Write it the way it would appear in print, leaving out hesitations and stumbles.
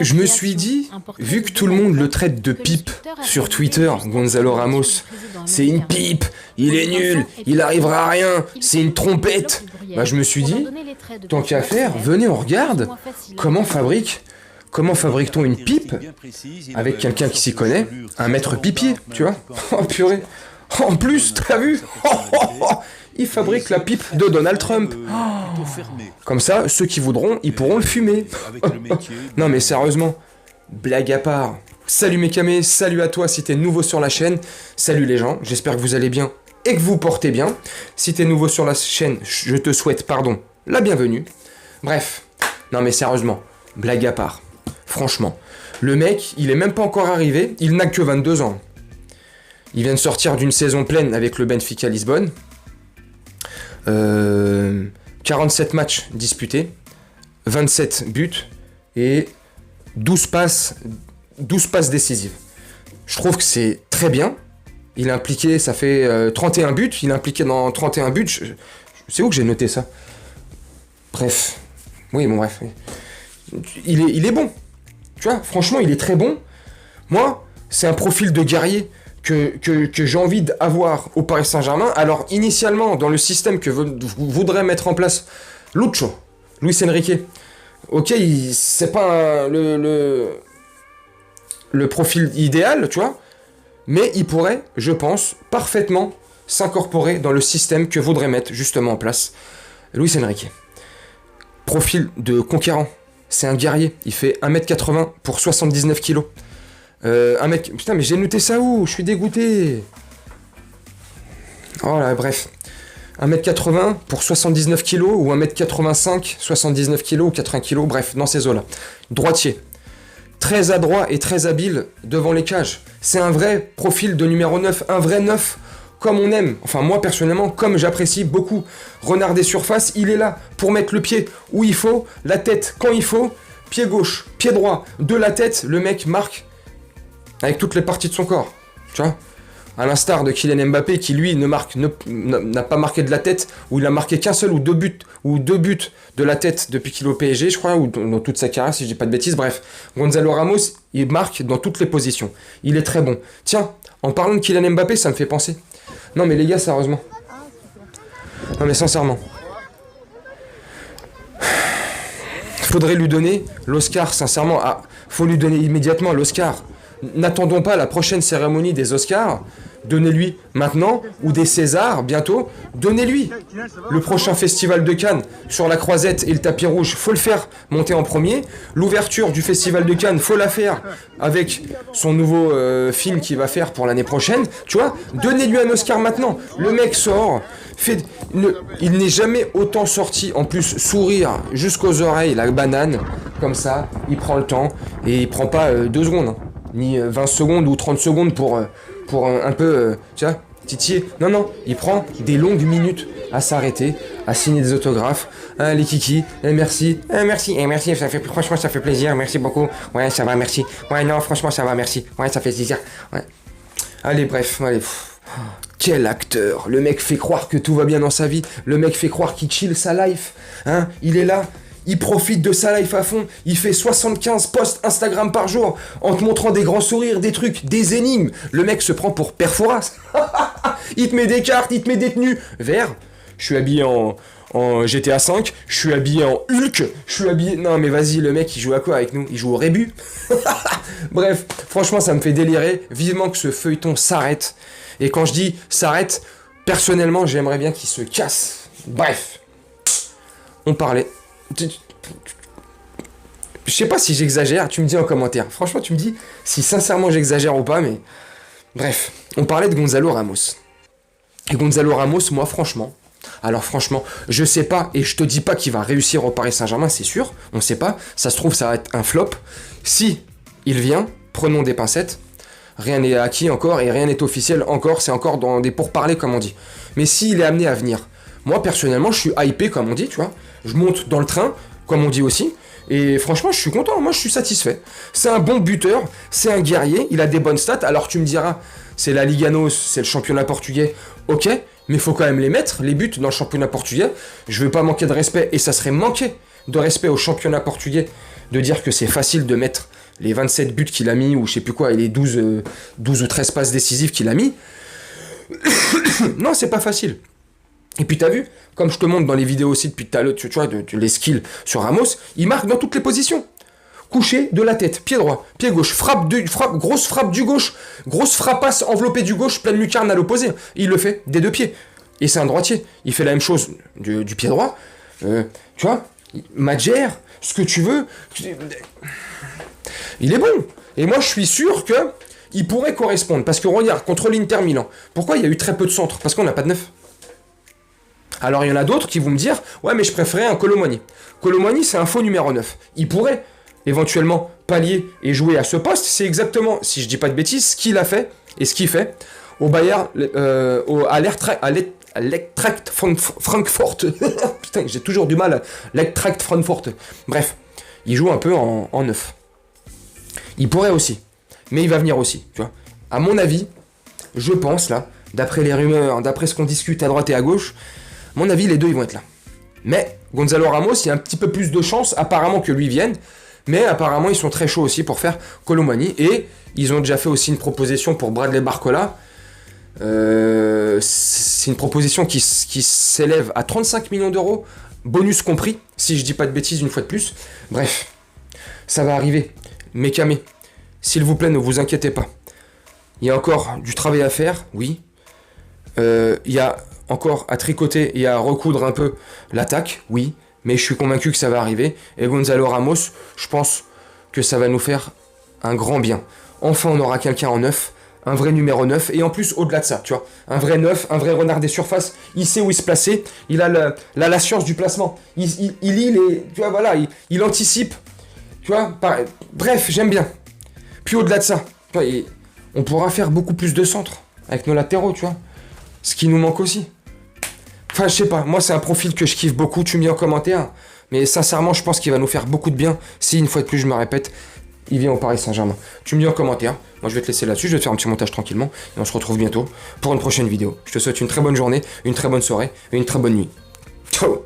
Je me suis dit, vu que tout le monde le traite de pipe sur Twitter, Gonzalo Ramos, c'est une pipe, il est nul, il arrivera à rien, c'est une trompette. Bah je me suis dit, tant qu'à faire, venez on regarde comment fabrique-t-on une pipe avec quelqu'un qui s'y connaît, un maître pipier, tu vois. Oh purée. En plus, t'as vu? Il fabrique la pipe de Donald Trump. Comme ça, ceux qui voudront, ils pourront le fumer. Non mais sérieusement, blague à part. Salut mes camés, salut à toi si t'es nouveau sur la chaîne. Salut les gens, j'espère que vous allez bien et que vous portez bien. Si t'es nouveau sur la chaîne, je te souhaite, la bienvenue. Bref, non mais sérieusement, blague à part. Franchement, le mec, il est même pas encore arrivé, il n'a que 22 ans. Il vient de sortir d'une saison pleine avec le Benfica Lisbonne. 47 matchs disputés, 27 buts et 12 passes décisives. Je trouve que c'est très bien. Il est impliqué, ça fait 31 buts, il est impliqué dans 31 buts. C'est où que j'ai noté ça? Bref. Oui, bon bref. Il est bon. Tu vois, franchement, il est très bon. Moi, c'est un profil de guerrier que j'ai envie d'avoir au Paris Saint-Germain. Alors, initialement, dans le système que voudrait mettre en place Lucho, Luis Enrique, ok, c'est pas le profil idéal, tu vois, mais il pourrait, je pense, parfaitement s'incorporer dans le système que voudrait mettre justement en place Luis Enrique. Profil de conquérant, c'est un guerrier, il fait 1m80 pour 79 kg. Putain, mais j'ai noté ça où? Je suis dégoûté. Oh là, bref. 1m80 pour 79 kg ou 1m85, 79 kg ou 80 kg, bref, dans ces eaux-là. Droitier. Très adroit et très habile devant les cages. C'est un vrai profil de numéro 9, un vrai 9 comme on aime. Enfin, moi, personnellement, comme j'apprécie beaucoup. Renard des surfaces, il est là pour mettre le pied où il faut, la tête quand il faut, pied gauche, pied droit, de la tête, le mec marque avec toutes les parties de son corps, tu vois, à l'instar de Kylian Mbappé qui lui n'a pas marqué de la tête, ou il a marqué qu'un seul ou deux buts de la tête depuis qu'il est au PSG, je crois, ou dans toute sa carrière si je dis pas de bêtises. Bref, Gonzalo Ramos, il marque dans toutes les positions, il est très bon. Tiens, en parlant de Kylian Mbappé, ça me fait penser. Non mais les gars, sérieusement. Non mais sincèrement. Faudrait lui donner l'Oscar, sincèrement. Ah, faut lui donner immédiatement l'Oscar. N'attendons pas la prochaine cérémonie des Oscars, donnez-lui maintenant, ou des Césars bientôt, donnez-lui. Le prochain festival de Cannes, sur la croisette et le tapis rouge, faut le faire monter en premier. L'ouverture du festival de Cannes, faut la faire avec son nouveau film qu'il va faire pour l'année prochaine, tu vois. Donnez-lui un Oscar maintenant. Le mec sort, il n'est jamais autant sorti, en plus sourire jusqu'aux oreilles, la banane, comme ça, il prend le temps, et il prend pas 2 secondes, hein. Ni 20 secondes ou 30 secondes pour un peu, tu vois, titiller. Non, il prend des longues minutes à s'arrêter, à signer des autographes. Ah, les kikis, merci, franchement, ça fait plaisir, merci beaucoup. Ouais, ça va, merci. Ouais, non, franchement, ça va, merci. Ouais, ça fait plaisir. Ouais. Allez, bref, allez. Quel acteur! Le mec fait croire que tout va bien dans sa vie. Le mec fait croire qu'il chill sa life. Hein? Il est là. Il profite de sa life à fond, il fait 75 posts Instagram par jour, en te montrant des grands sourires, des trucs, des énigmes. Le mec se prend pour Perforas. Il te met des cartes, il te met des tenues. Vert, je suis habillé en GTA 5, je suis habillé en Hulk, je suis habillé... Non mais vas-y, le mec il joue à quoi avec nous? Il joue au rébut. Bref, franchement ça me fait délirer, vivement que ce feuilleton s'arrête. Et quand je dis s'arrête, personnellement j'aimerais bien qu'il se casse. Bref, on parlait... Je sais pas si j'exagère, tu me dis en commentaire. Franchement, tu me dis si sincèrement j'exagère ou pas, mais... Bref, on parlait de Gonzalo Ramos. Et Gonzalo Ramos, moi, franchement... Alors franchement, je sais pas, et je te dis pas qu'il va réussir au Paris Saint-Germain, c'est sûr. On sait pas, ça se trouve, ça va être un flop. Si il vient, prenons des pincettes. Rien n'est acquis encore, et rien n'est officiel encore. C'est encore dans des pourparlers, comme on dit. Mais s'il est amené à venir... Moi, personnellement, je suis hypé, comme on dit, tu vois. Je monte dans le train, comme on dit aussi. Et franchement, je suis content. Moi, je suis satisfait. C'est un bon buteur. C'est un guerrier. Il a des bonnes stats. Alors, tu me diras, c'est la Liga NOS, c'est le championnat portugais. Ok, mais il faut quand même les mettre, les buts, dans le championnat portugais. Je veux pas manquer de respect. Et ça serait manquer de respect au championnat portugais de dire que c'est facile de mettre les 27 buts qu'il a mis, ou je sais plus quoi, et les 12 ou 13 passes décisives qu'il a mis. Non, c'est pas facile. Et puis t'as vu, comme je te montre dans les vidéos aussi depuis tout à l'heure, tu vois, les skills sur Ramos, il marque dans toutes les positions. Couché de la tête, pied droit, pied gauche, grosse frappe du gauche, grosse frappasse enveloppée du gauche, pleine lucarne à l'opposé. Il le fait des deux pieds. Et c'est un droitier. Il fait la même chose du pied droit. Tu vois, Madjer, ce que tu veux. Il est bon. Et moi, je suis sûr que il pourrait correspondre. Parce que regarde, contre l'Inter Milan, pourquoi il y a eu très peu de centres? Parce qu'on n'a pas de neuf. Alors il y en a d'autres qui vont me dire, ouais, mais je préférais un Kolo Muani. Kolo Muani, c'est un faux numéro 9. Il pourrait éventuellement pallier et jouer à ce poste. C'est exactement, si je dis pas de bêtises, ce qu'il a fait et ce qu'il fait au Bayern, à l'Eintracht Francfort. Putain, j'ai toujours du mal à l'Eintracht Francfort. Bref, il joue un peu en neuf. Il pourrait aussi, mais il va venir aussi, tu vois. À mon avis, je pense là, d'après les rumeurs, d'après ce qu'on discute à droite et à gauche, à mon avis, les deux ils vont être là. Mais Gonzalo Ramos, il y a un petit peu plus de chance apparemment que lui vienne. Mais apparemment, ils sont très chauds aussi pour faire Kolo Muani. Et ils ont déjà fait aussi une proposition pour Bradley Barcola. C'est une proposition qui s'élève à 35 millions d'euros, bonus compris, si je dis pas de bêtises une fois de plus. Bref, ça va arriver. Mekame, s'il vous plaît, ne vous inquiétez pas. Il y a encore du travail à faire, oui. Il y a encore à tricoter et à recoudre un peu l'attaque, oui. Mais je suis convaincu que ça va arriver. Et Gonzalo Ramos, je pense que ça va nous faire un grand bien. Enfin, on aura quelqu'un en neuf, un vrai numéro 9. Et en plus, au-delà de ça, tu vois, un vrai neuf, un vrai renard des surfaces. Il sait où il se placer. Il a la science du placement. Il lit les... Tu vois, voilà, il anticipe. Tu vois, bref, j'aime bien. Puis au-delà de ça, tu vois, on pourra faire beaucoup plus de centres avec nos latéraux, tu vois. Ce qui nous manque aussi. Enfin, je sais pas, moi c'est un profil que je kiffe beaucoup, tu me dis en commentaire, mais sincèrement, je pense qu'il va nous faire beaucoup de bien si, une fois de plus, je me répète, il vient au Paris Saint-Germain. Tu me dis en commentaire, moi je vais te laisser là-dessus, je vais te faire un petit montage tranquillement, et on se retrouve bientôt pour une prochaine vidéo. Je te souhaite une très bonne journée, une très bonne soirée, et une très bonne nuit. Ciao!